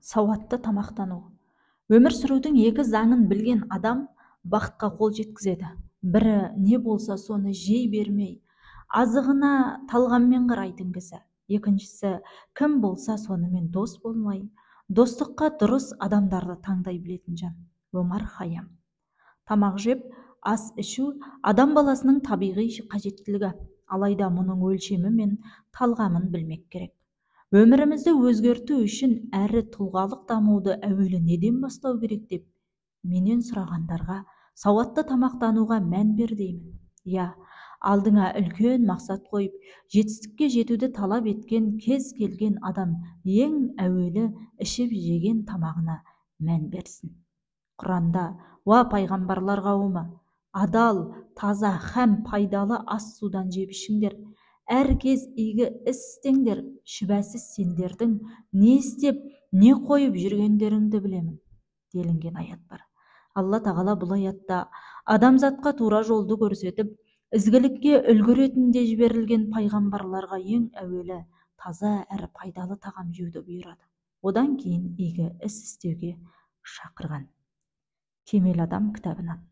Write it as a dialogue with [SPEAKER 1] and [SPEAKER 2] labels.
[SPEAKER 1] Сауатты тамақтану. Өмір сүрудің екі заңын білген адам бақытқа қол жеткізеді. Бірі не болса соны жей бермей, азығына талғаммен қарайтын кісі. Екіншісі кім болса сонымен дос болмай, достыққа дұрыс адамдарды таңдай білетін жан. Омар Хайям. Тамақ жеп, ас ішу адам баласының табиғи қажеттілігі. Алайда мұның өлшемі мен талғамын білмек керек. Өмірімізді өзгерту үшін әрі тұлғалық дамуды әуелі неден бастау керек деп менен сұрағандарға сауатты тамақтануға мән бер деймін. Алдыңа үлкен мақсат қойып, жетістікке жетуді талап еткен кез келген адам ең әуелі ішіп жеген тамағына мән берсін. Құранда: «Уа пайғамбарлар қауымы, адал, таза һәм пайдалы ас судан жеп ішіңдер. Әр кез игі іс істеңдер, шүбәсіз сендердің не істеп, не қойып жүргендеріңді білемін» делінген аят бар. Алла тағала бұл аятта адамзатқа тура жолды көрсетіп, ізгілікке үлгі ретінде жіберілген пайғамбарларға ең әуелі таза әрі пайдалы тағам жеуді бұйырады. Одан кейін игі іс істеуге шақырған. Кемел адам кітабынан.